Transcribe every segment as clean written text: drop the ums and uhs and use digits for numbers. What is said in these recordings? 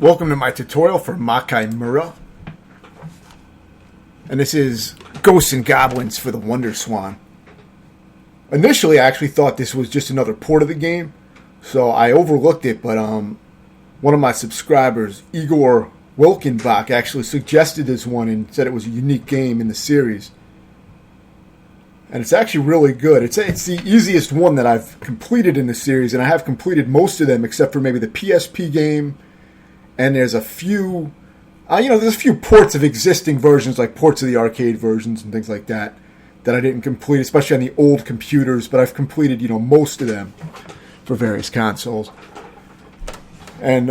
Welcome to my tutorial for Makaimura. And this is Ghosts and Goblins for the Wonderswan. Initially, I actually thought this was just another port of the game, so I overlooked it, but one of my subscribers, Igor Wilkenbach, actually suggested this one and said it was a unique game in the series. And it's actually really good. It's the easiest one that I've completed in the series, and I have completed most of them except for maybe the PSP game. And there's a few, there's a few ports of existing versions, like ports of the arcade versions and things like that I didn't complete, especially on the old computers. But I've completed, most of them for various consoles. And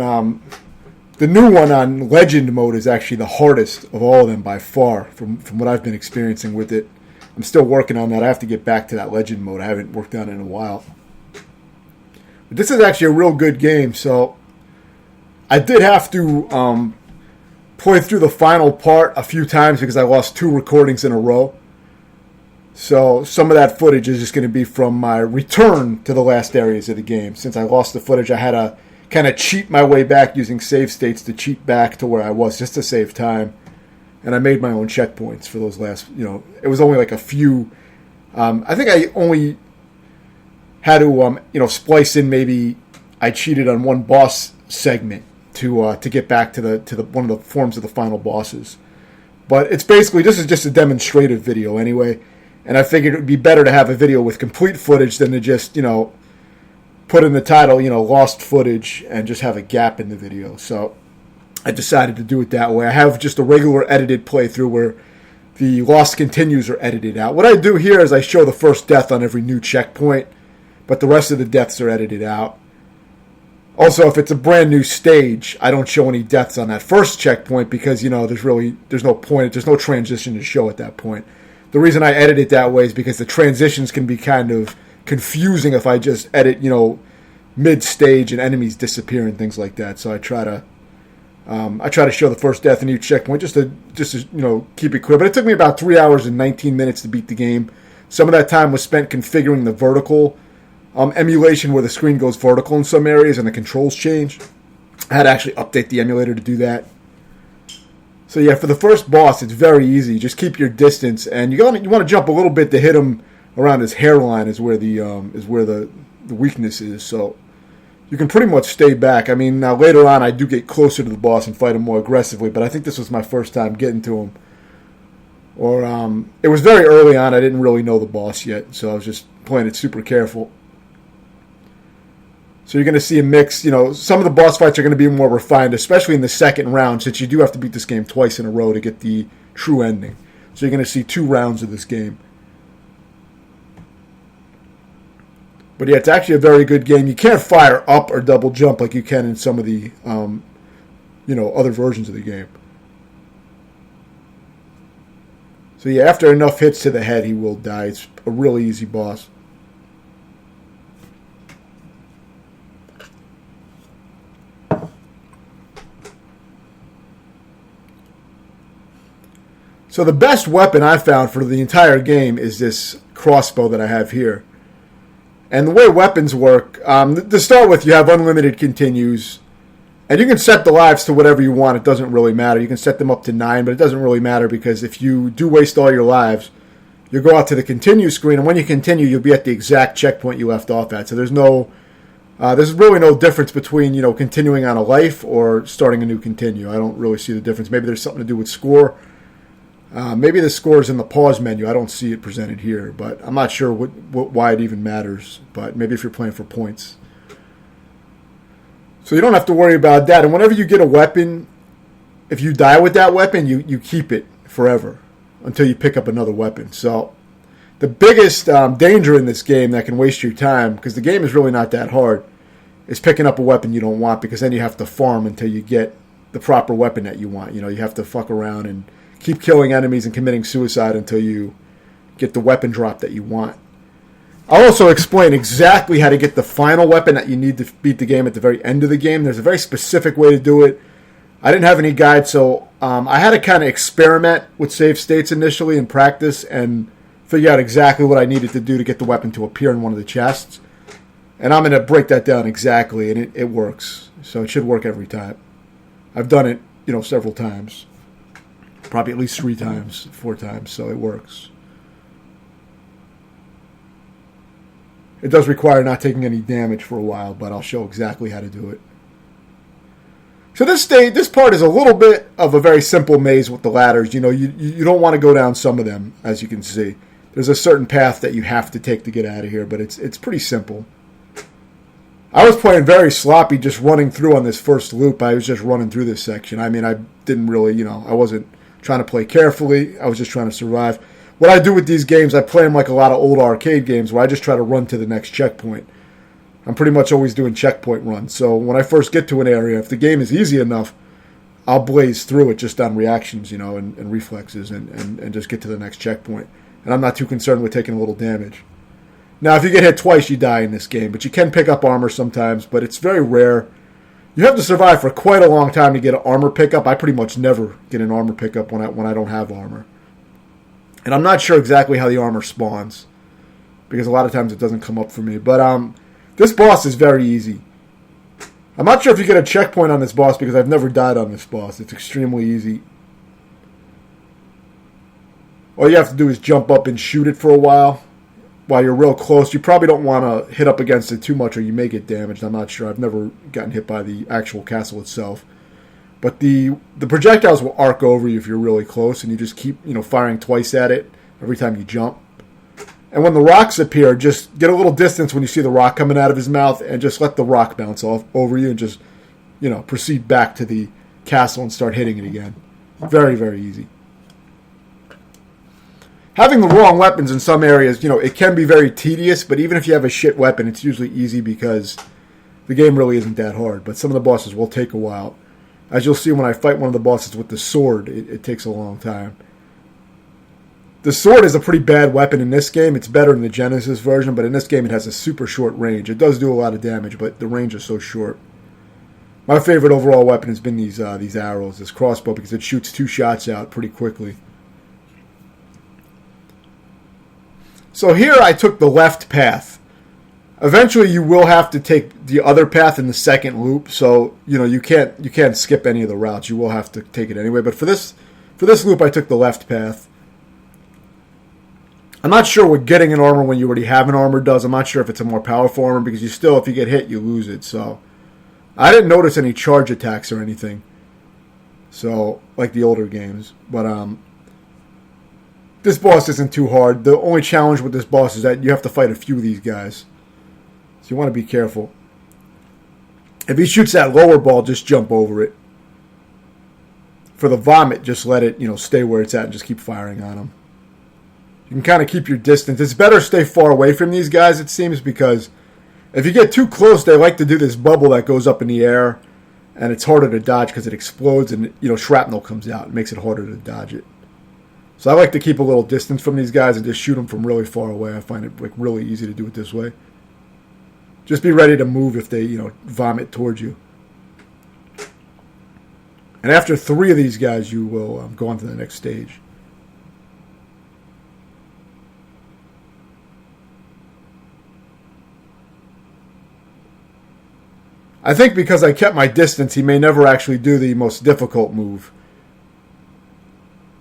the new one on Legend mode is actually the hardest of all of them by far, from what I've been experiencing with it. I'm still working on that. I have to get back to that Legend mode. I haven't worked on it in a while. But this is actually a real good game, so I did have to play through the final part a few times because I lost 2 recordings in a row. So some of that footage is just going to be from my return to the last areas of the game. Since I lost the footage, I had to kind of cheat my way back using save states to cheat back to where I was just to save time. And I made my own checkpoints for those last, it was only like a few. I think I only had to, splice in maybe I cheated on one boss segment to get back to the one of the forms of the final bosses. But it's basically, this is just a demonstrative video anyway, and I figured it would be better to have a video with complete footage than to just put in the title lost footage and just have a gap in the video. So I decided to do it that way. I have just a regular edited playthrough where the lost continues are edited out. What I do here is I show the first death on every new checkpoint, but the rest of the deaths are edited out. Also, if it's a brand new stage, I don't show any deaths on that first checkpoint because, there's no point. There's no transition to show at that point. The reason I edit it that way is because the transitions can be kind of confusing if I just edit, mid-stage and enemies disappear and things like that. So I try to show the first death in each checkpoint just to keep it clear. But it took me about 3 hours and 19 minutes to beat the game. Some of that time was spent configuring the vertical emulation where the screen goes vertical in some areas and the controls change. I had to actually update the emulator to do that. So yeah, for the first boss, it's very easy. Just keep your distance, and you want to jump a little bit to hit him around his hairline is where the weakness is. So you can pretty much stay back. I mean, now later on, I do get closer to the boss and fight him more aggressively, but I think this was my first time getting to him. Or it was very early on. I didn't really know the boss yet, so I was just playing it super careful. So you're going to see a mix, some of the boss fights are going to be more refined, especially in the second round, since you do have to beat this game twice in a row to get the true ending. So you're going to see 2 rounds of this game. But yeah, it's actually a very good game. You can't fire up or double jump like you can in some of the, other versions of the game. So yeah, after enough hits to the head, he will die. It's a really easy boss. So the best weapon I found for the entire game is this crossbow that I have here. And the way weapons work, to start with, you have unlimited continues. And you can set the lives to whatever you want. It doesn't really matter. You can set them up to 9, but it doesn't really matter because if you do waste all your lives, you'll go out to the continue screen. And when you continue, you'll be at the exact checkpoint you left off at. So there's really no difference between, continuing on a life or starting a new continue. I don't really see the difference. Maybe there's something to do with score. Maybe the score is in the pause menu. I don't see it presented here, but I'm not sure why it even matters. But maybe if you're playing for points. So you don't have to worry about that. And whenever you get a weapon, if you die with that weapon, you keep it forever until you pick up another weapon. So the biggest danger in this game that can waste your time, because the game is really not that hard, is picking up a weapon you don't want, because then you have to farm until you get the proper weapon that you want. You have to fuck around and keep killing enemies and committing suicide until you get the weapon drop that you want. I'll also explain exactly how to get the final weapon that you need to beat the game at the very end of the game. There's a very specific way to do it. I didn't have any guide, so I had to kind of experiment with save states initially and practice and figure out exactly what I needed to do to get the weapon to appear in one of the chests. And I'm going to break that down exactly, and it works. So it should work every time. I've done it, several times. Probably at least 3 times, 4 times, so it works. It does require not taking any damage for a while, but I'll show exactly how to do it. So this part is a little bit of a very simple maze with the ladders. You don't want to go down some of them, as you can see. There's a certain path that you have to take to get out of here, but it's pretty simple. I was playing very sloppy, just running through on this first loop. I was just running through this section. I mean, I didn't really, I wasn't trying to play carefully. I was just trying to survive. What I do with these games, I play them like a lot of old arcade games where I just try to run to the next checkpoint. I'm pretty much always doing checkpoint runs. So when I first get to an area, if the game is easy enough, I'll blaze through it just on reactions, and reflexes and just get to the next checkpoint. And I'm not too concerned with taking a little damage. Now, if you get hit twice, you die in this game. But you can pick up armor sometimes, but it's very rare. You have to survive for quite a long time to get an armor pickup. I pretty much never get an armor pickup when I don't have armor. And I'm not sure exactly how the armor spawns, because a lot of times it doesn't come up for me. But this boss is very easy. I'm not sure if you get a checkpoint on this boss, because I've never died on this boss. It's extremely easy. All you have to do is jump up and shoot it for a while you're real close. You probably don't want to hit up against it too much, or you may get damaged. I'm not sure. I've never gotten hit by the actual castle itself. But the projectiles will arc over you if you're really close, and you just keep firing twice at it every time you jump. And when the rocks appear, just get a little distance when you see the rock coming out of his mouth, and just let the rock bounce off over you, and just proceed back to the castle and start hitting it again. Very, very easy. Having the wrong weapons in some areas, it can be very tedious, but even if you have a shit weapon, it's usually easy because the game really isn't that hard. But some of the bosses will take a while. As you'll see when I fight one of the bosses with the sword, it takes a long time. The sword is a pretty bad weapon in this game. It's better in the Genesis version, but in this game it has a super short range. It does do a lot of damage, but the range is so short. My favorite overall weapon has been these arrows, this crossbow, because it shoots 2 shots out pretty quickly. So here I took the left path. Eventually you will have to take the other path in the second loop, so you can't skip any of the routes. You will have to take it anyway. But for this loop I took the left path. I'm not sure what getting an armor when you already have an armor does. I'm not sure if it's a more powerful armor, because if you get hit, you lose it. So I didn't notice any charge attacks or anything. So like the older games, but this boss isn't too hard. The only challenge with this boss is that you have to fight a few of these guys. So you want to be careful. If he shoots that lower ball, just jump over it. For the vomit, just let it, stay where it's at and just keep firing on him. You can kind of keep your distance. It's better to stay far away from these guys, it seems, because if you get too close, they like to do this bubble that goes up in the air, and it's harder to dodge because it explodes and, shrapnel comes out. It makes it harder to dodge it. So I like to keep a little distance from these guys and just shoot them from really far away. I find it really easy to do it this way. Just be ready to move if they, vomit towards you. And after 3 of these guys, you will go on to the next stage. I think because I kept my distance, he may never actually do the most difficult move.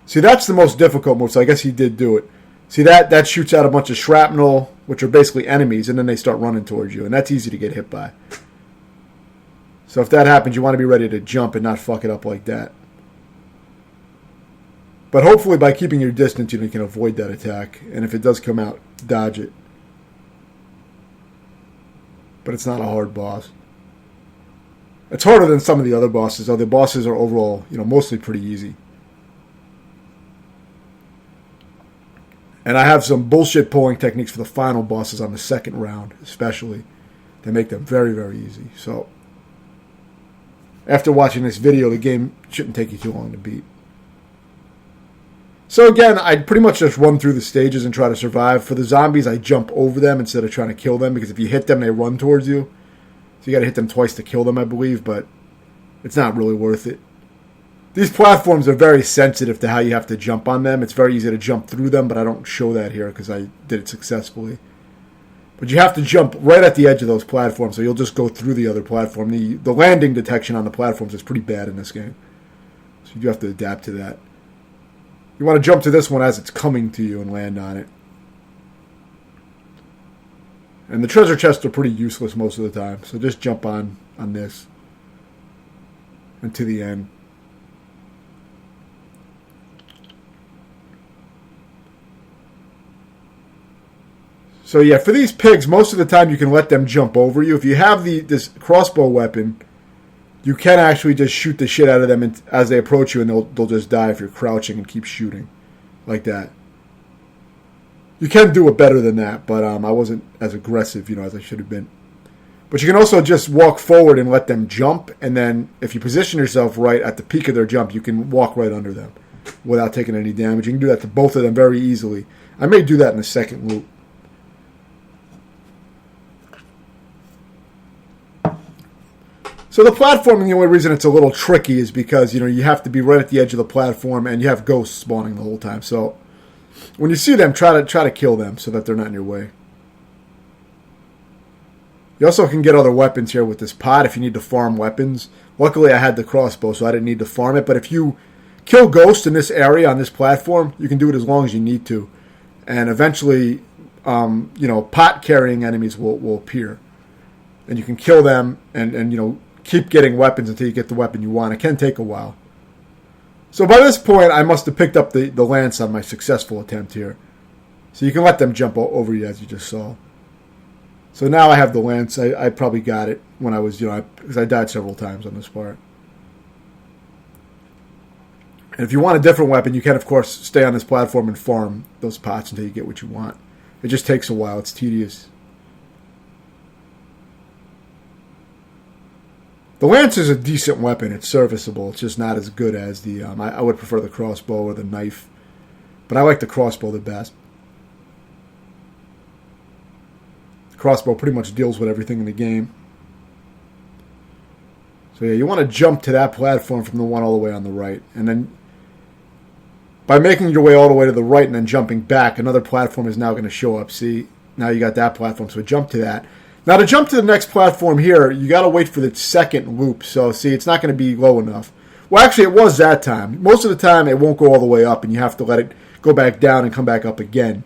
See, that's the most difficult move, so I guess he did do it. See, that shoots out a bunch of shrapnel, which are basically enemies, and then they start running towards you, and that's easy to get hit by. So if that happens, you want to be ready to jump and not fuck it up like that. But hopefully by keeping your distance, you can avoid that attack, and if it does come out, dodge it. But it's not a hard boss. It's harder than some of the other bosses, though the bosses are overall, mostly pretty easy. And I have some bullshit pulling techniques for the final bosses on the second round, especially. They make them very, very easy. So, after watching this video, the game shouldn't take you too long to beat. So again, I pretty much just run through the stages and try to survive. For the zombies, I jump over them instead of trying to kill them, because if you hit them, they run towards you. So you got to hit them twice to kill them, I believe, but it's not really worth it. These platforms are very sensitive to how you have to jump on them. It's very easy to jump through them, but I don't show that here because I did it successfully. But you have to jump right at the edge of those platforms, so you'll just go through the other platform. The landing detection on the platforms is pretty bad in this game. So you do have to adapt to that. You want to jump to this one as it's coming to you and land on it. And the treasure chests are pretty useless most of the time, so just jump on this and to the end. So yeah, for these pigs, most of the time you can let them jump over you. If you have this crossbow weapon, you can actually just shoot the shit out of them as they approach you, and they'll just die if you're crouching and keep shooting like that. You can do it better than that, but I wasn't as aggressive, as I should have been. But you can also just walk forward and let them jump, and then if you position yourself right at the peak of their jump, you can walk right under them without taking any damage. You can do that to both of them very easily. I may do that in the second loop. So the platforming, the only reason it's a little tricky is because, you have to be right at the edge of the platform and you have ghosts spawning the whole time. So when you see them, try to kill them so that they're not in your way. You also can get other weapons here with this pot if you need to farm weapons. Luckily, I had the crossbow, so I didn't need to farm it. But if you kill ghosts in this area on this platform, you can do it as long as you need to. And eventually, pot-carrying enemies will appear. And you can kill them and keep getting weapons until you get the weapon you want. It can take a while. So by this point, I must have picked up the lance on my successful attempt here. So you can let them jump over you, as you just saw. So now I have the lance. I probably got it when I was, because I died several times on this part. And if you want a different weapon, you can, of course, stay on this platform and farm those pots until you get what you want. It just takes a while. It's tedious. The lance is a decent weapon. It's serviceable. It's just not as good as the... I would prefer the crossbow or the knife. But I like the crossbow the best. The crossbow pretty much deals with everything in the game. So yeah, you want to jump to that platform from the one all the way on the right. And then by making your way all the way to the right and then jumping back, another platform is now going to show up. See, now you got that platform. So jump to that. Now, to jump to the next platform here, you got to wait for the second loop. So, see, it's not going to be low enough. Well, actually, it was that time. Most of the time, it won't go all the way up, and you have to let it go back down and come back up again.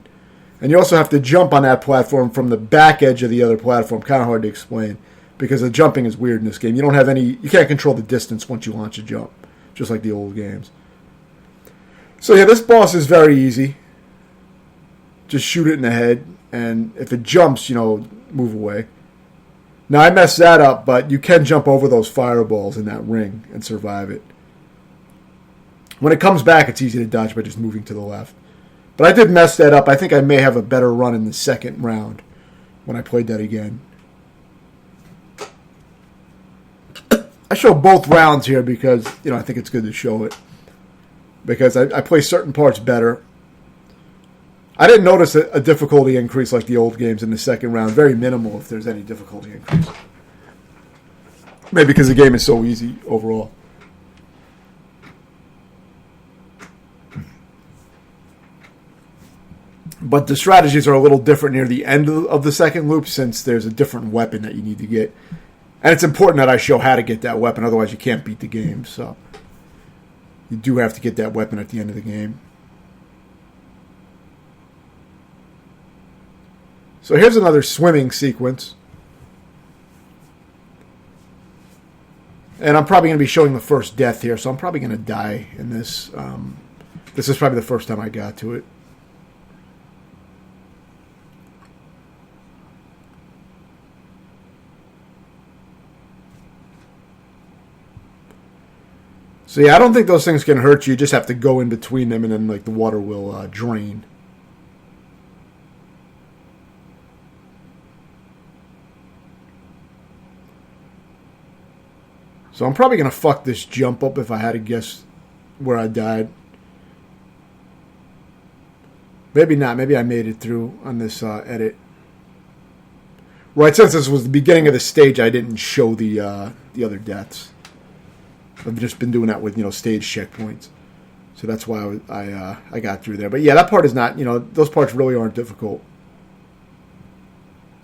And you also have to jump on that platform from the back edge of the other platform. Kind of hard to explain, because the jumping is weird in this game. You can't control the distance once you launch a jump, just like the old games. So, yeah, this boss is very easy. Just shoot it in the head, and if it jumps, move away. Now, I messed that up, but you can jump over those fireballs in that ring and survive it. When it comes back, it's easy to dodge by just moving to the left. But I did mess that up. I think I may have a better run in the second round when I played that again. I show both rounds here because, I think it's good to show it. Because I play certain parts better. I didn't notice a difficulty increase like the old games in the second round. Very minimal if there's any difficulty increase. Maybe because the game is so easy overall. But the strategies are a little different near the end of the second loop since there's a different weapon that you need to get. And it's important that I show how to get that weapon, otherwise you can't beat the game. So you do have to get that weapon at the end of the game. So here's another swimming sequence. And I'm probably going to be showing the first death here, so I'm probably going to die in this. This is probably the first time I got to it. So yeah, I don't think those things can hurt you. You just have to go in between them, and then the water will drain. So I'm probably going to fuck this jump up if I had to guess where I died. Maybe not. Maybe I made it through on this edit. Right, since this was the beginning of the stage, I didn't show the other deaths. I've just been doing that with, stage checkpoints. So that's why I got through there. But yeah, that part is not, those parts really aren't difficult.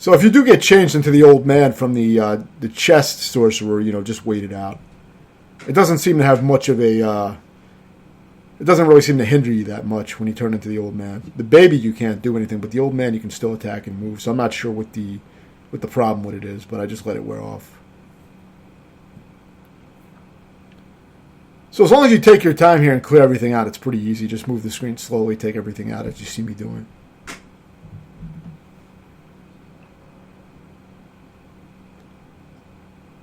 So if you do get changed into the old man from the chest sorcerer, just wait it out. It doesn't seem to have much of a... it doesn't really seem to hinder you that much when you turn into the old man. The baby you can't do anything, but the old man you can still attack and move. So I'm not sure what the problem with it is, but I just let it wear off. So as long as you take your time here and clear everything out, it's pretty easy. Just move the screen slowly, take everything out as you see me doing.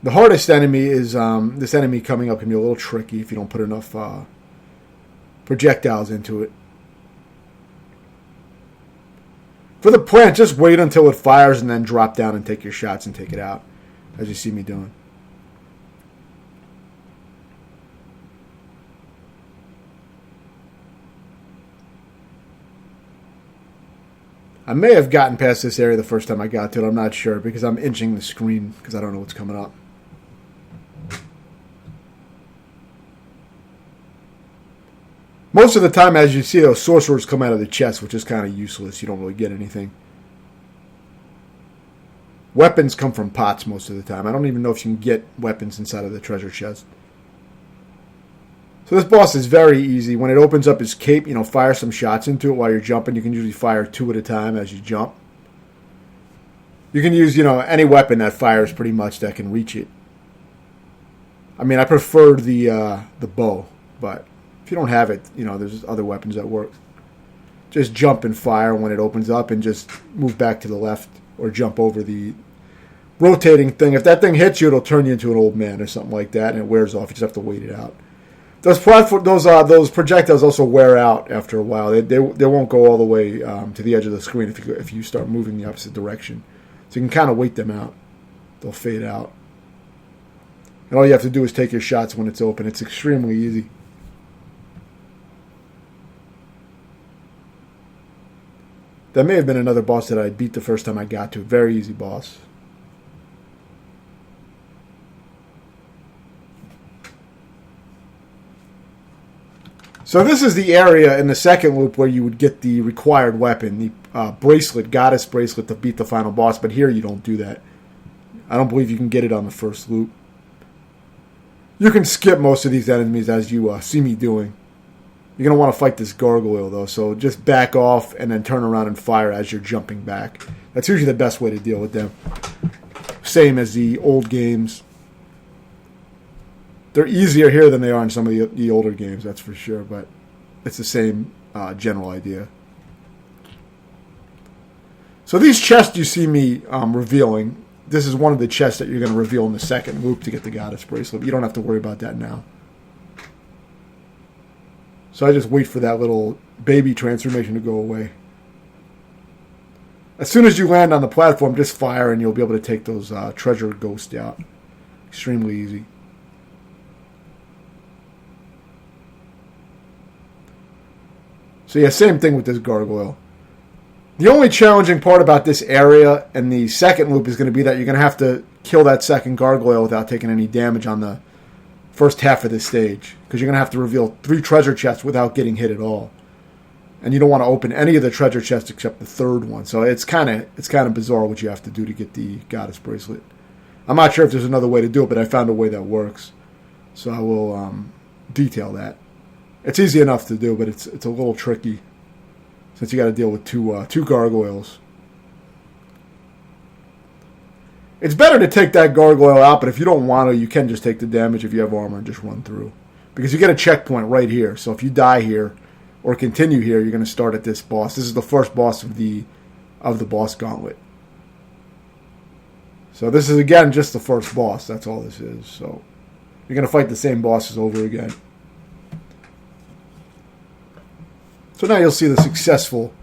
The hardest enemy is this enemy coming up can be a little tricky if you don't put enough projectiles into it. For the plant, just wait until it fires and then drop down and take your shots and take it out, as you see me doing. I may have gotten past this area the first time I got to it. I'm not sure because I'm inching the screen because I don't know what's coming up. Most of the time, as you see, those sorcerers come out of the chest, which is kind of useless. You don't really get anything. Weapons come from pots most of the time. I don't even know if you can get weapons inside of the treasure chest. So this boss is very easy. When it opens up his cape, fire some shots into it while you're jumping. You can usually fire 2 at a time as you jump. You can use, any weapon that fires pretty much that can reach it. I mean, I prefer the bow, but if you don't have it, there's other weapons that work. Just jump and fire when it opens up and just move back to the left or jump over the rotating thing. If that thing hits you, it'll turn you into an old man or something like that, and it wears off. You just have to wait it out. Those projectiles also wear out after a while. They won't go all the way to the edge of the screen if you start moving the opposite direction. So you can kind of wait them out. They'll fade out. And all you have to do is take your shots when it's open. It's extremely easy. That may have been another boss that I beat the first time I got to. Very easy boss. So this is the area in the second loop where you would get the required weapon, the bracelet, goddess bracelet, to beat the final boss. But here you don't do that. I don't believe you can get it on the first loop. You can skip most of these enemies as you see me doing. You're going to want to fight this gargoyle, though, so just back off and then turn around and fire as you're jumping back. That's usually the best way to deal with them. Same as the old games. They're easier here than they are in some of the older games, that's for sure, but it's the same general idea. So these chests you see me revealing, this is one of the chests that you're going to reveal in the second loop to get the goddess bracelet. You don't have to worry about that now. So I just wait for that little baby transformation to go away. As soon as you land on the platform, just fire and you'll be able to take those treasure ghosts out. Extremely easy. So yeah, same thing with this gargoyle. The only challenging part about this area and the second loop is going to be that you're going to have to kill that second gargoyle without taking any damage on the first half of this stage, because you're going to have to reveal 3 treasure chests without getting hit at all. And you don't want to open any of the treasure chests except the third one. So it's kind of bizarre what you have to do to get the goddess bracelet. I'm not sure if there's another way to do it, but I found a way that works. So I will detail that. It's easy enough to do, but it's a little tricky since you got to deal with two gargoyles. It's better to take that gargoyle out, but if you don't want to, you can just take the damage if you have armor and just run through. Because you get a checkpoint right here. So if you die here or continue here, you're going to start at this boss. This is the first boss of the boss gauntlet. So this is, again, just the first boss. That's all this is. So you're going to fight the same bosses over again. So now you'll see the successful.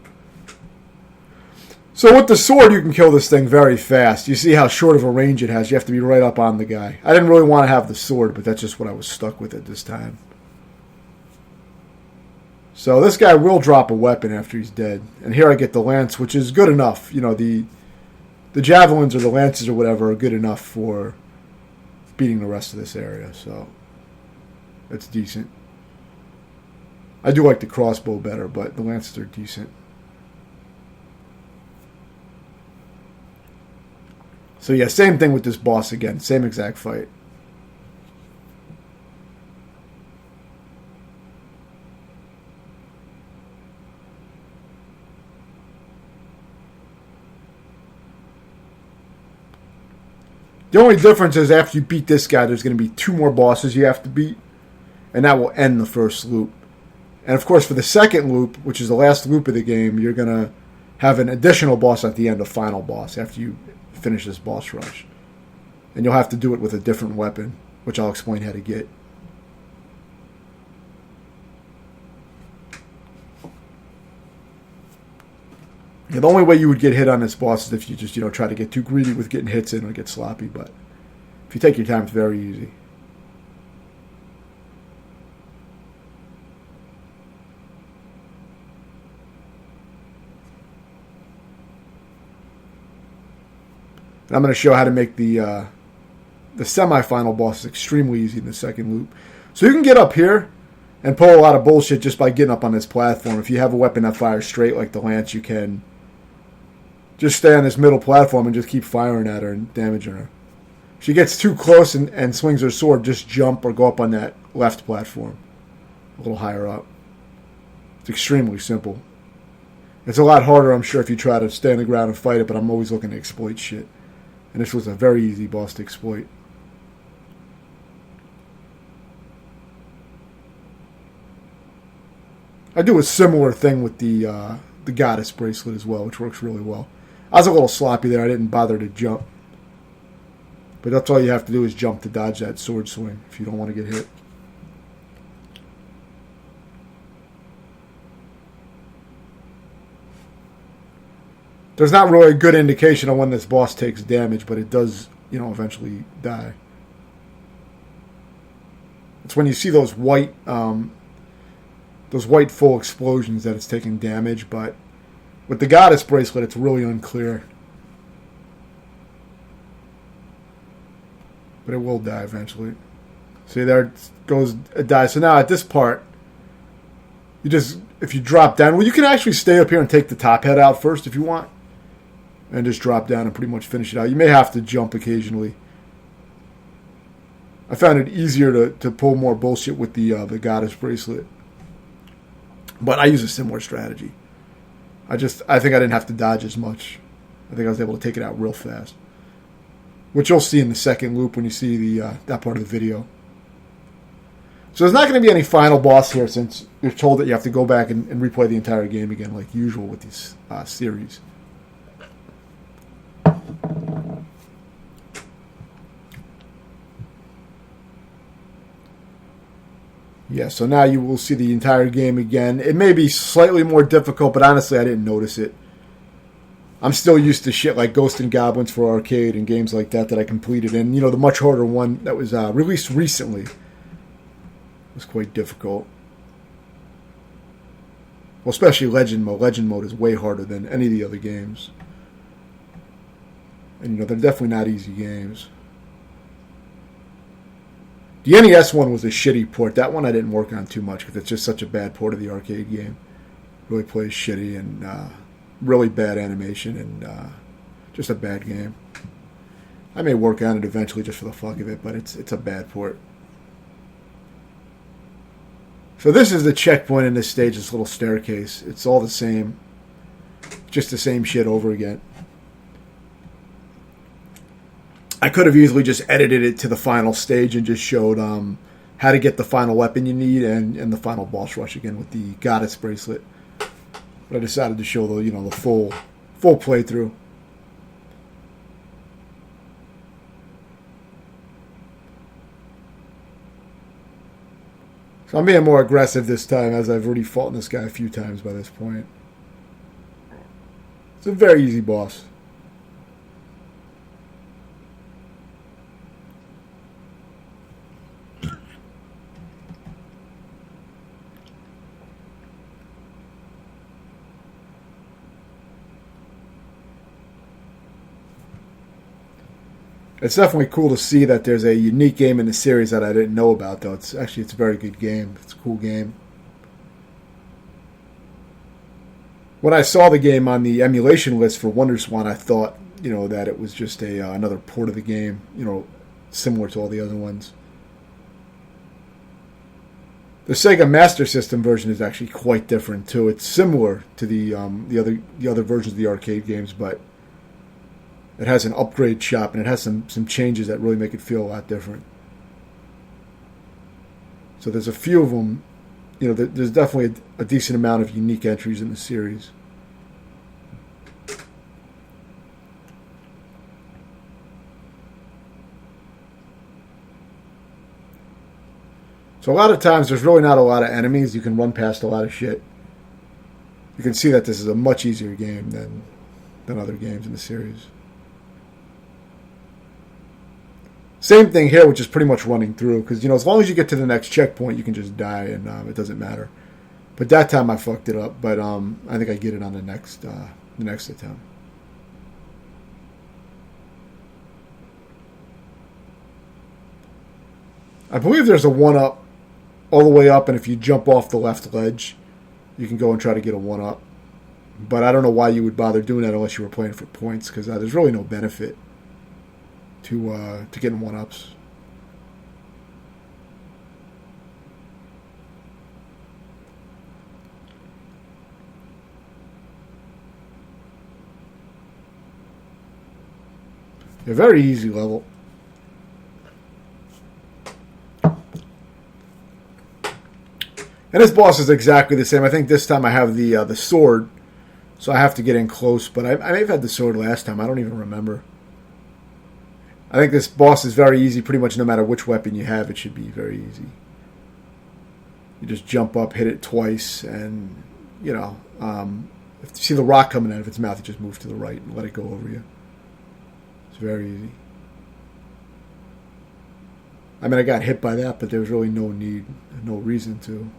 So with the sword, you can kill this thing very fast. You see how short of a range it has. You have to be right up on the guy. I didn't really want to have the sword, but that's just what I was stuck with at this time. So this guy will drop a weapon after he's dead. And here I get the lance, which is good enough. You know, the javelins or the lances or whatever are good enough for beating the rest of this area. So that's decent. I do like the crossbow better, but the lances are decent. So yeah, same thing with this boss again. Same exact fight. The only difference is after you beat this guy, there's going to be 2 more bosses you have to beat, and that will end the first loop. And of course, for the second loop, which is the last loop of the game, you're going to have an additional boss at the end, a final boss, after you finish this boss rush. And you'll have to do it with a different weapon, which I'll explain how to get. Yeah, the only way you would get hit on this boss is if you just, try to get too greedy with getting hits in or get sloppy. But if you take your time, it's very easy. And I'm going to show how to make the semi-final boss is extremely easy in the second loop. So you can get up here and pull a lot of bullshit just by getting up on this platform. If you have a weapon that fires straight like the lance, you can just stay on this middle platform and just keep firing at her and damaging her. If she gets too close and swings her sword, just jump or go up on that left platform, a little higher up. It's extremely simple. It's a lot harder, I'm sure, if you try to stay on the ground and fight it, but I'm always looking to exploit shit. And this was a very easy boss to exploit. I do a similar thing with the goddess bracelet as well, which works really well. I was a little sloppy there. I didn't bother to jump. But that's all you have to do is jump to dodge that sword swing if you don't want to get hit. There's not really a good indication of when this boss takes damage, but it does, eventually die. It's when you see those white full explosions that it's taking damage, but with the goddess bracelet, it's really unclear. But it will die eventually. See, there it dies. So now at this part, if you drop down, well, you can actually stay up here and take the top head out first if you want. And just drop down and pretty much finish it out. You may have to jump occasionally. I found it easier to pull more bullshit with the goddess bracelet. But I use a similar strategy. I think I didn't have to dodge as much. I think I was able to take it out real fast. Which you'll see in the second loop when you see that part of the video. So there's not going to be any final boss here since you're told that you have to go back and replay the entire game again like usual with these series. Yeah, so now you will see the entire game again. It may be slightly more difficult, but honestly, I didn't notice it. I'm still used to shit like Ghosts and Goblins for arcade and games like that I completed. And, the much harder one that was released recently was quite difficult. Well, especially Legend Mode. Legend Mode is way harder than any of the other games. And, they're definitely not easy games. The NES one was a shitty port. That one I didn't work on too much because it's just such a bad port of the arcade game. Really plays shitty and really bad animation and just a bad game. I may work on it eventually just for the fuck of it, but it's a bad port. So this is the checkpoint in this stage, this little staircase. It's all the same. Just the same shit over again. I could have easily just edited it to the final stage and just showed how to get the final weapon you need and the final boss rush again with the goddess bracelet. But I decided to show the full playthrough. So I'm being more aggressive this time as I've already fought this guy a few times by this point. It's a very easy boss. It's definitely cool to see that there's a unique game in the series that I didn't know about, though. It's a very good game. It's a cool game. When I saw the game on the emulation list for Wonderswan, I thought, that it was just another port of the game, similar to all the other ones. The Sega Master System version is actually quite different too. It's similar to the other versions of the arcade games, but it has an upgrade shop and it has some changes that really make it feel a lot different. So there's a few of them. There's definitely a decent amount of unique entries in the series. So a lot of times there's really not a lot of enemies. You can run past a lot of shit. You can see that this is a much easier game than other games in the series. Same thing here, which is pretty much running through. Because, as long as you get to the next checkpoint, you can just die and it doesn't matter. But that time I fucked it up. But I think I get it on the next attempt. I believe there's a 1-up all the way up, and if you jump off the left ledge, you can go and try to get a 1-up. But I don't know why you would bother doing that unless you were playing for points, because there's really no benefit to getting 1-ups. A very easy level. And this boss is exactly the same. I think this time I have the sword, so I have to get in close. But I may have had the sword last time. I don't even remember. I think this boss is very easy. Pretty much no matter which weapon you have, it should be very easy. You just jump up, hit it twice, and, if you see the rock coming out of its mouth, you just move to the right and let it go over you. It's very easy. I mean, I got hit by that, but there was really no need, no reason to.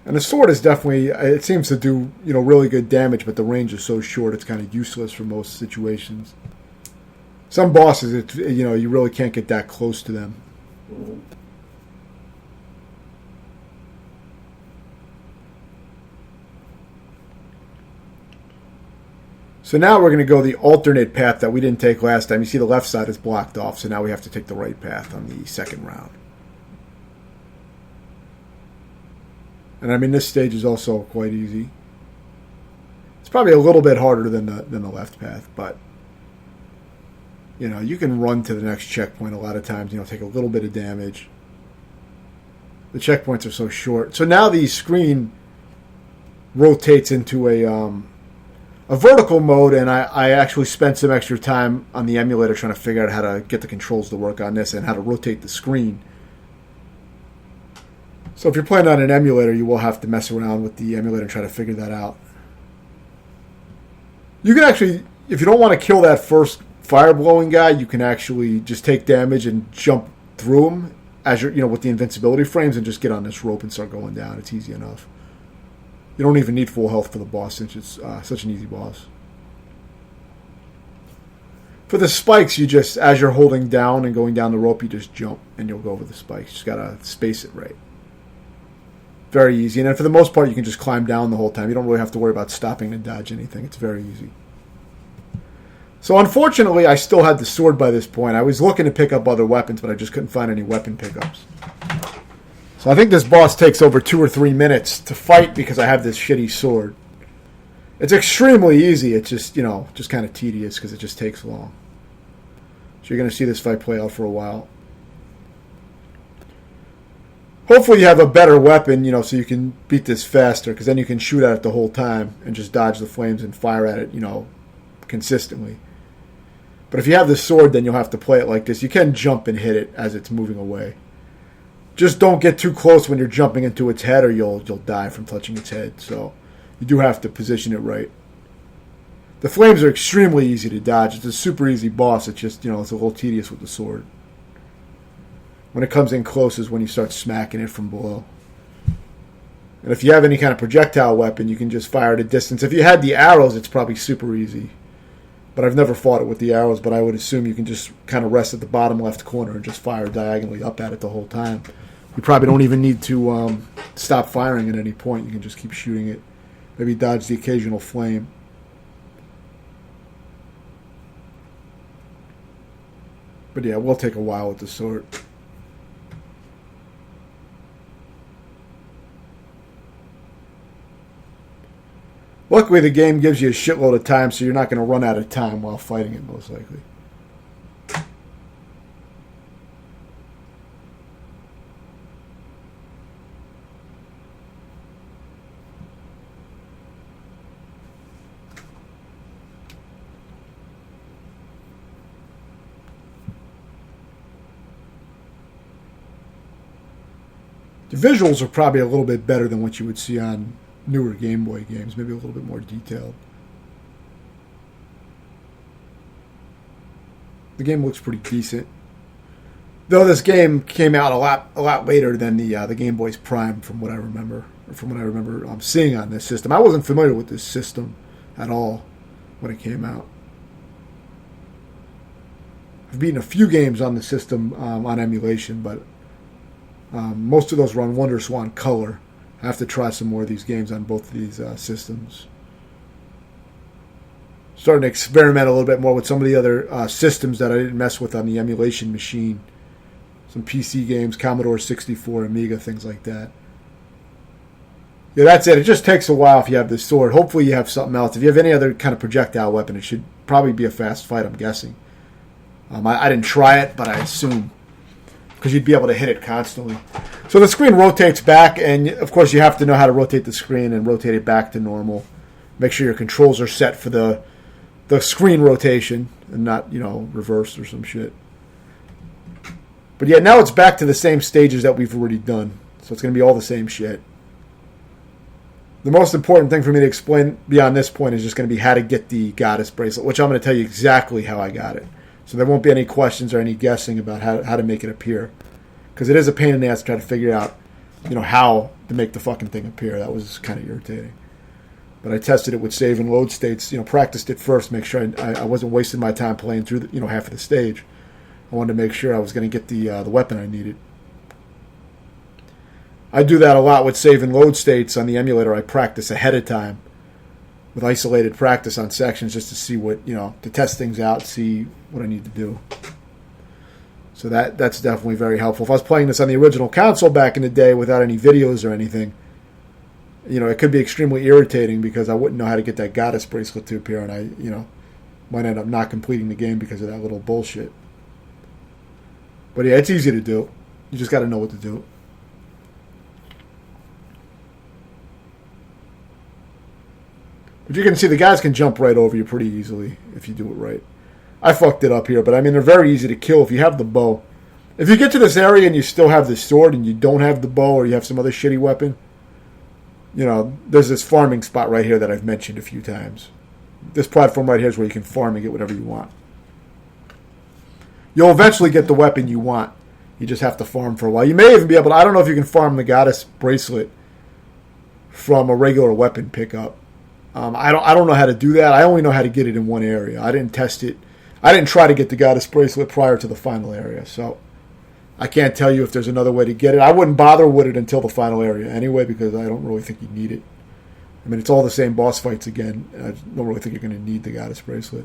And the sword is definitely, it seems to do, really good damage, but the range is so short it's kind of useless for most situations. Some bosses, you really can't get that close to them. So now we're going to go the alternate path that we didn't take last time. You see the left side is blocked off, so now we have to take the right path on the second round. And I mean, this stage is also quite easy. It's probably a little bit harder than the left path, but you can run to the next checkpoint a lot of times. Take a little bit of damage. The checkpoints are so short. So now the screen rotates into a vertical mode, and I actually spent some extra time on the emulator trying to figure out how to get the controls to work on this and how to rotate the screen. So if you're playing on an emulator, you will have to mess around with the emulator and try to figure that out. You can actually, if you don't want to kill that first fire-blowing guy, you can actually just take damage and jump through him as you're, with the invincibility frames and just get on this rope and start going down. It's easy enough. You don't even need full health for the boss since it's such an easy boss. For the spikes, you just, as you're holding down and going down the rope, you just jump and you'll go over the spikes. You just gotta space it right. Very easy. And then for the most part, you can just climb down the whole time. You don't really have to worry about stopping and dodge anything. It's very easy. So unfortunately, I still had the sword by this point. I was looking to pick up other weapons, but I just couldn't find any weapon pickups. So I think this boss takes over 2 or 3 minutes to fight because I have this shitty sword. It's extremely easy. It's just, just kind of tedious because it just takes long. So you're going to see this fight play out for a while. Hopefully you have a better weapon, so you can beat this faster, because then you can shoot at it the whole time and just dodge the flames and fire at it, consistently. But if you have the sword, then you'll have to play it like this. You can jump and hit it as it's moving away. Just don't get too close when you're jumping into its head, or you'll die from touching its head. So you do have to position it right. The flames are extremely easy to dodge. It's a super easy boss. It's just, it's a little tedious with the sword. When it comes in close is when you start smacking it from below. And if you have any kind of projectile weapon, you can just fire at a distance. If you had the arrows, it's probably super easy. but I've never fought it with the arrows, but I would assume you can just kind of rest at the bottom left corner and just fire diagonally up at it the whole time. You probably don't even need to stop firing at any point. You can just keep shooting it. Maybe dodge the occasional flame. But yeah, it will take a while with the sword. Luckily, the game gives you a shitload of time, so you're not going to run out of time while fighting it, most likely. The visuals are probably a little bit better than what you would see on newer Game Boy games, maybe a little bit more detailed. The game looks pretty decent, though. This game came out a lot later than the Game Boy's Prime, from what I remember, or from what I remember seeing on this system. I wasn't familiar with this system at all when it came out. I've beaten a few games on the system on emulation, but most of those run Wonderswan Color. I have to try some more of these games on both of these systems. Starting to experiment a little bit more with some of the other systems that I didn't mess with on the emulation machine. Some PC games, Commodore 64, Amiga, things like that. Yeah, that's it. It just takes a while if you have this sword. Hopefully you have something else. If you have any other kind of projectile weapon, it should probably be a fast fight, I'm guessing. I didn't try it, but I assume, because you'd be able to hit it constantly. So the screen rotates back, and of course you have to know how to rotate the screen and rotate it back to normal. Make sure your controls are set for the screen rotation and not, reversed or some shit. But yeah, now it's back to the same stages that we've already done. So it's going to be all the same shit. The most important thing for me to explain beyond this point is just going to be how to get the goddess bracelet, which I'm going to tell you exactly how I got it. So there won't be any questions or any guessing about how to make it appear. Because it is a pain in the ass to try to figure out, how to make the fucking thing appear. That was kind of irritating. But I tested it with save and load states, practiced it first, make sure I wasn't wasting my time playing through, half of the stage. I wanted to make sure I was going to get the weapon I needed. I do that a lot with save and load states on the emulator. I practice ahead of time with isolated practice on sections just to see what, to test things out, see what I need to do. So that's definitely very helpful. If I was playing this on the original console back in the day without any videos or anything, it could be extremely irritating because I wouldn't know how to get that goddess bracelet to appear, and I, might end up not completing the game because of that little bullshit. But yeah, it's easy to do. You just got to know what to do. But you can see the guys can jump right over you pretty easily if you do it right. I fucked it up here, but they're very easy to kill if you have the bow. If you get to this area and you still have the sword and you don't have the bow or you have some other shitty weapon, there's this farming spot right here that I've mentioned a few times. This platform right here is where you can farm and get whatever you want. You'll eventually get the weapon you want. You just have to farm for a while. You may even be able to, I don't know if you can farm the goddess bracelet from a regular weapon pickup. I don't know how to do that. I only know how to get it in one area. I didn't test it. I didn't try to get the goddess bracelet prior to the final area, so I can't tell you if there's another way to get it. I wouldn't bother with it until the final area anyway, because I don't really think you need it. It's all the same boss fights again. I don't really think you're going to need the goddess bracelet.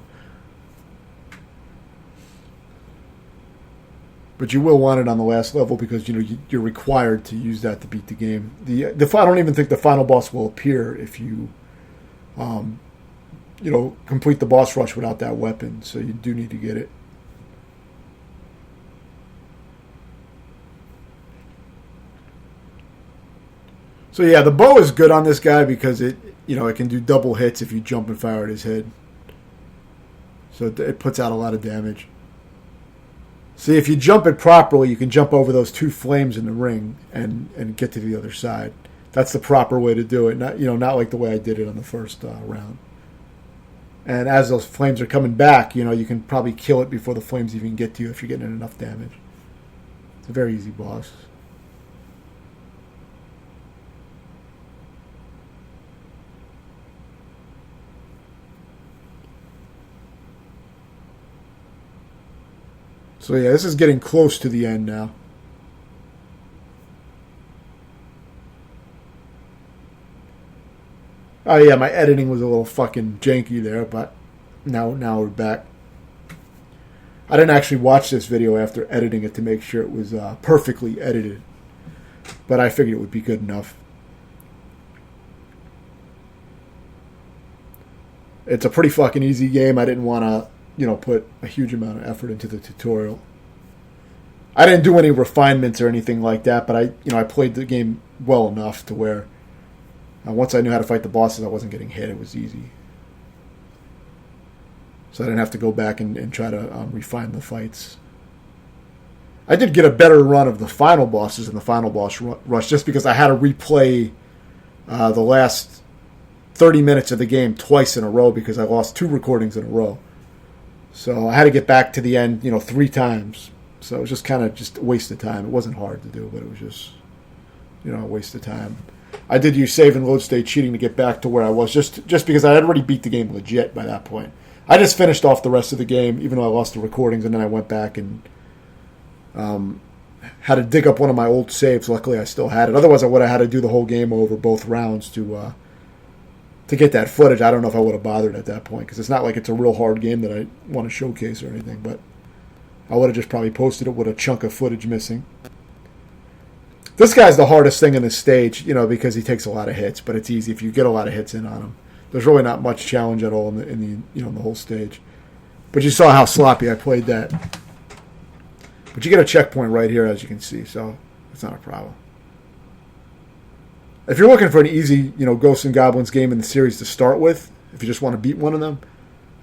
But you will want it on the last level because you're required to use that to beat the game. I don't even think the final boss will appear if you complete the boss rush without that weapon. So you do need to get it. So yeah, the bow is good on this guy because it can do double hits if you jump and fire at his head. So it puts out a lot of damage. See, if you jump it properly, you can jump over those two flames in the ring and get to the other side. That's the proper way to do it. Not like the way I did it on the first round. And as those flames are coming back, you can probably kill it before the flames even get to you if you're getting enough damage. It's a very easy boss. So yeah, this is getting close to the end now. Oh yeah, my editing was a little fucking janky there, but now we're back. I didn't actually watch this video after editing it to make sure it was perfectly edited, but I figured it would be good enough. It's a pretty fucking easy game. I didn't want to, put a huge amount of effort into the tutorial. I didn't do any refinements or anything like that, but I played the game well enough to where once I knew how to fight the bosses, I wasn't getting hit. It was easy. So I didn't have to go back and try to refine the fights. I did get a better run of the final bosses in the final boss rush just because I had to replay the last 30 minutes of the game twice in a row because I lost 2 recordings in a row. So I had to get back to the end, 3 times. So it was just kind of just a waste of time. It wasn't hard to do, but it was just, a waste of time. I did use save and load state cheating to get back to where I was just because I had already beat the game legit by that point. I just finished off the rest of the game, even though I lost the recordings, and then I went back and had to dig up one of my old saves. Luckily, I still had it. Otherwise, I would have had to do the whole game over, both rounds, to get that footage. I don't know if I would have bothered at that point, because it's not like it's a real hard game that I want to showcase or anything, but I would have just probably posted it with a chunk of footage missing. This guy's the hardest thing in this stage, because he takes a lot of hits, but it's easy if you get a lot of hits in on him. There's really not much challenge at all in the whole stage. But you saw how sloppy I played that. But you get a checkpoint right here, as you can see, so it's not a problem. If you're looking for an easy, Ghosts and Goblins game in the series to start with, if you just want to beat one of them,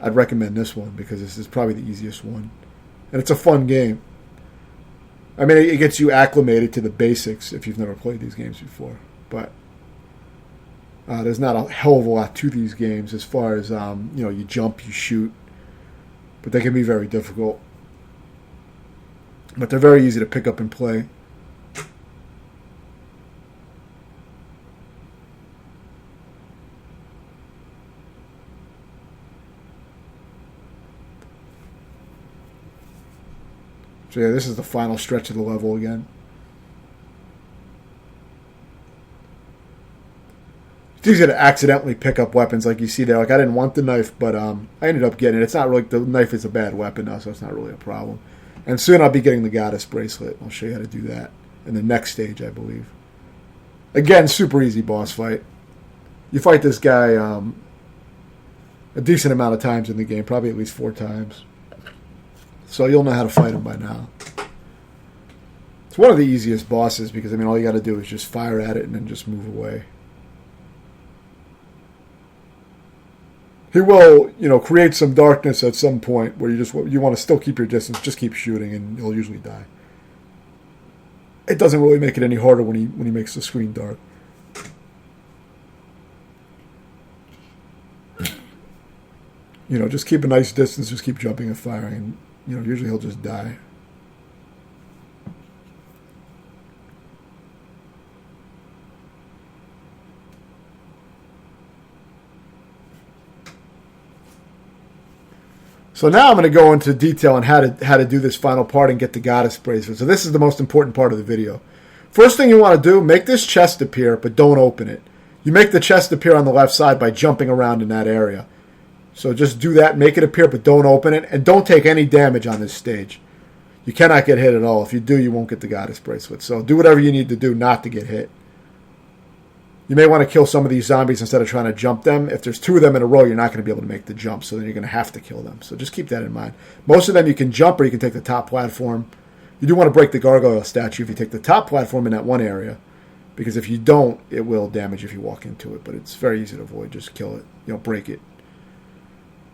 I'd recommend this one because this is probably the easiest one. And it's a fun game. I mean, it gets you acclimated to the basics if you've never played these games before. But there's not a hell of a lot to these games as far as, you jump, you shoot. But they can be very difficult. But they're very easy to pick up and play. So yeah, this is the final stretch of the level again. It's easy to accidentally pick up weapons like you see there. Like I didn't want the knife, but I ended up getting it. It's not really, the knife is a bad weapon now, so it's not really a problem. And soon I'll be getting the goddess bracelet. I'll show you how to do that in the next stage, I believe. Again, super easy boss fight. You fight this guy a decent amount of times in the game, probably at least 4 times. So you'll know how to fight him by now. It's one of the easiest bosses because, all you got to do is just fire at it and then just move away. He will, create some darkness at some point where you want to still keep your distance, just keep shooting, and he'll usually die. It doesn't really make it any harder when he makes the screen dark. Just keep a nice distance, just keep jumping and firing, and usually he'll just die. So now I'm going to go into detail on how to do this final part and get the goddess bracelet. So this is the most important part of the video. First thing you want to do, make this chest appear, but don't open it. You make the chest appear on the left side by jumping around in that area. So just do that, make it appear, but don't open it, and don't take any damage on this stage. You cannot get hit at all. If you do, you won't get the goddess bracelet. So do whatever you need to do not to get hit. You may want to kill some of these zombies instead of trying to jump them. If there's 2 of them in a row, you're not going to be able to make the jump, so then you're going to have to kill them. So just keep that in mind. Most of them you can jump or you can take the top platform. You do want to break the gargoyle statue if you take the top platform in that one area, because if you don't, it will damage if you walk into it, but it's very easy to avoid. Just kill it. Break it.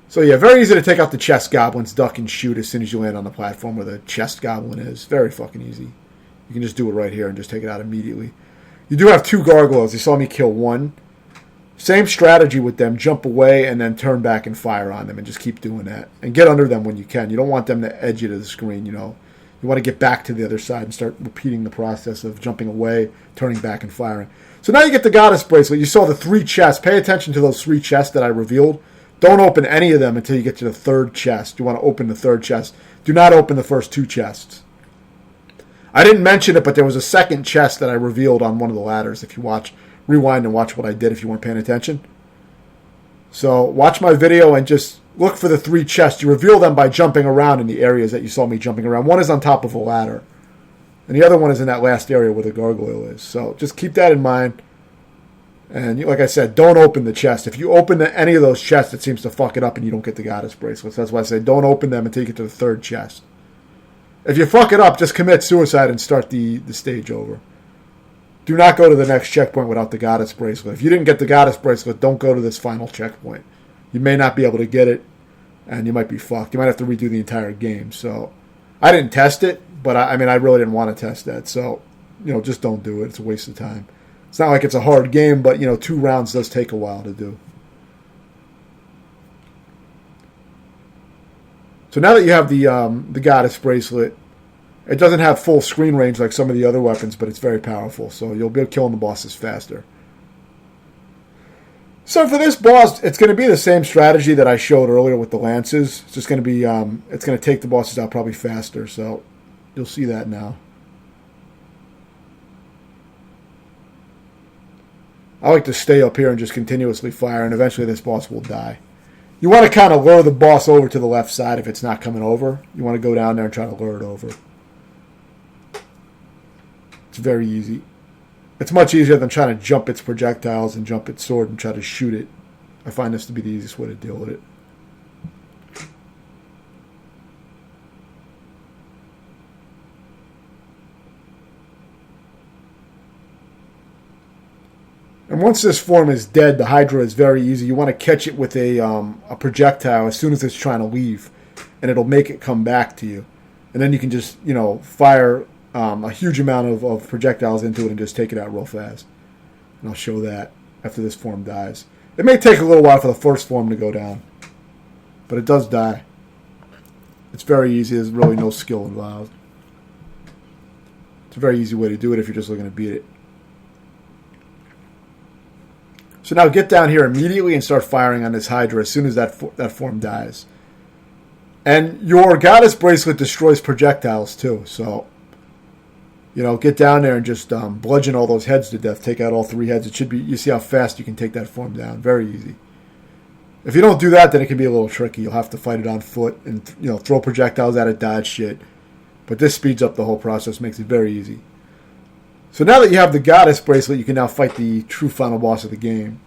So yeah, very easy to take out the chest goblins, duck and shoot as soon as you land on the platform where the chest goblin is. Very fucking easy. You can just do it right here and just take it out immediately. You do have 2 gargoyles. You saw me kill 1. Same strategy with them. Jump away and then turn back and fire on them and just keep doing that. And get under them when you can. You don't want them to edge you to the screen, You want to get back to the other side and start repeating the process of jumping away, turning back, and firing. So now you get the goddess bracelet. You saw the 3 chests. Pay attention to those 3 chests that I revealed. Don't open any of them until you get to the third chest. You want to open the third chest. Do not open the first 2 chests. I didn't mention it, but there was a second chest that I revealed on one of the ladders. If you rewind and watch what I did if you weren't paying attention. So watch my video and just look for the 3 chests. You reveal them by jumping around in the areas that you saw me jumping around. One is on top of a ladder. And the other one is in that last area where the gargoyle is. So just keep that in mind. And like I said, don't open the chest. If you open any of those chests, it seems to fuck it up and you don't get the goddess bracelets. That's why I say don't open them until you get to the third chest. If you fuck it up, just commit suicide and start the stage over. Do not go to the next checkpoint without the goddess bracelet. If you didn't get the goddess bracelet, don't go to this final checkpoint. You may not be able to get it, and you might be fucked. You might have to redo the entire game. So I didn't test it, but I really didn't want to test that. So, just don't do it. It's a waste of time. It's not like it's a hard game, but, 2 rounds does take a while to do. So now that you have the goddess bracelet, it doesn't have full screen range like some of the other weapons, but it's very powerful. So you'll be killing the bosses faster. So for this boss, it's going to be the same strategy that I showed earlier with the lances. It's just going to be, it's going to take the bosses out probably faster. So you'll see that now. I like to stay up here and just continuously fire, and eventually this boss will die. You want to kind of lure the boss over to the left side if it's not coming over. You want to go down there and try to lure it over. It's very easy. It's much easier than trying to jump its projectiles and jump its sword and try to shoot it. I find this to be the easiest way to deal with it. And once this form is dead, the Hydra is very easy. You want to catch it with a projectile as soon as it's trying to leave, and it'll make it come back to you. And then you can just, fire a huge amount of projectiles into it and just take it out real fast. And I'll show that after this form dies. It may take a little while for the first form to go down, but it does die. It's very easy. There's really no skill involved. It's a very easy way to do it if you're just looking to beat it. So now get down here immediately and start firing on this Hydra as soon as that form dies. And your goddess bracelet destroys projectiles too. So, get down there and just bludgeon all those heads to death. Take out all 3 heads. It should be. You see how fast you can take that form down. Very easy. If you don't do that, then it can be a little tricky. You'll have to fight it on foot and throw projectiles at it, dodge shit. But this speeds up the whole process, makes it very easy. So now that you have the goddess bracelet, you can now fight the true final boss of the game.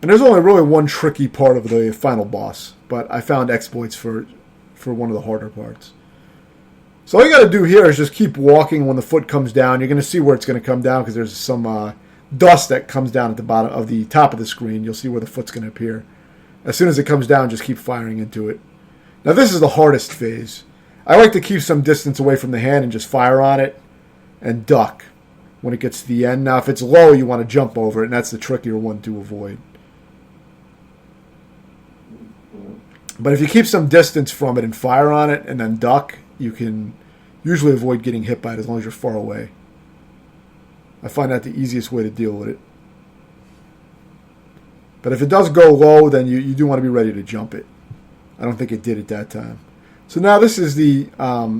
And there's only really one tricky part of the final boss, but I found exploits for one of the harder parts. So all you got to do here is just keep walking when the foot comes down. You're going to see where it's going to come down because there's some dust that comes down at the bottom of the top of the screen. You'll see where the foot's going to appear. As soon as it comes down, just keep firing into it. Now this is the hardest phase. I like to keep some distance away from the hand and just fire on it and duck when it gets to the end. Now if it's low, you want to jump over it, and that's the trickier one to avoid. But if you keep some distance from it and fire on it and then duck, you can usually avoid getting hit by it as long as you're far away. I find that the easiest way to deal with it. But if it does go low, then you do want to be ready to jump it. I don't think it did at that time. So now this is the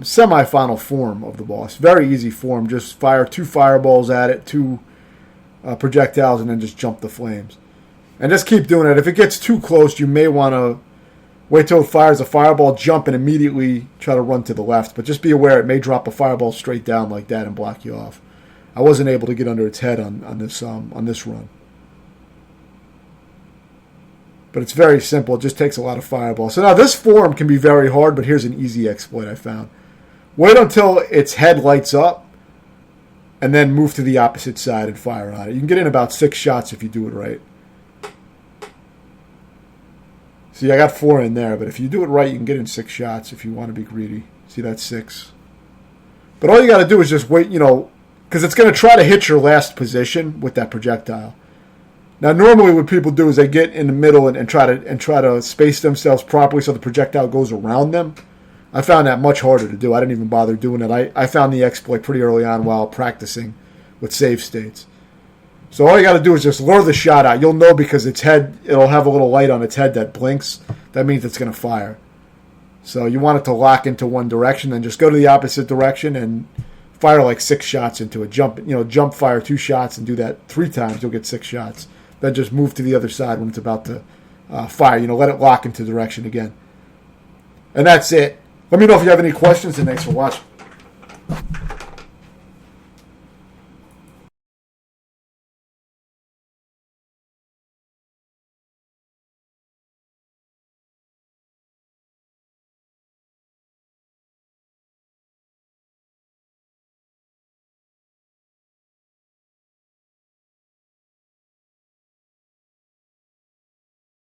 semi-final form of the boss. Very easy form. Just fire 2 fireballs at it, 2 projectiles, and then just jump the flames. And just keep doing it. If it gets too close, you may want to wait till it fires a fireball, jump, and immediately try to run to the left. But just be aware it may drop a fireball straight down like that and block you off. I wasn't able to get under its head on this run. But it's very simple. It just takes a lot of fireballs. So now this form can be very hard, but here's an easy exploit I found. Wait until its head lights up, and then move to the opposite side and fire on it. You can get in about 6 shots if you do it right. See, I got 4 in there, but if you do it right, you can get in 6 shots if you want to be greedy. See, that's 6. But all you got to do is just wait, because it's going to try to hit your last position with that projectile. Now, normally what people do is they get in the middle and try to space themselves properly so the projectile goes around them. I found that much harder to do. I didn't even bother doing it. I found the exploit pretty early on while practicing with save states. So all you got to do is just lure the shot out. You'll know because its head, it'll have a little light on its head that blinks. That means it's going to fire. So you want it to lock into one direction, then just go to the opposite direction and fire like 6 shots into it. Jump fire 2 shots and do that 3 times. You'll get 6 shots. Then just move to the other side when it's about to fire. Let it lock into direction again. And that's it. Let me know if you have any questions, and thanks for watching.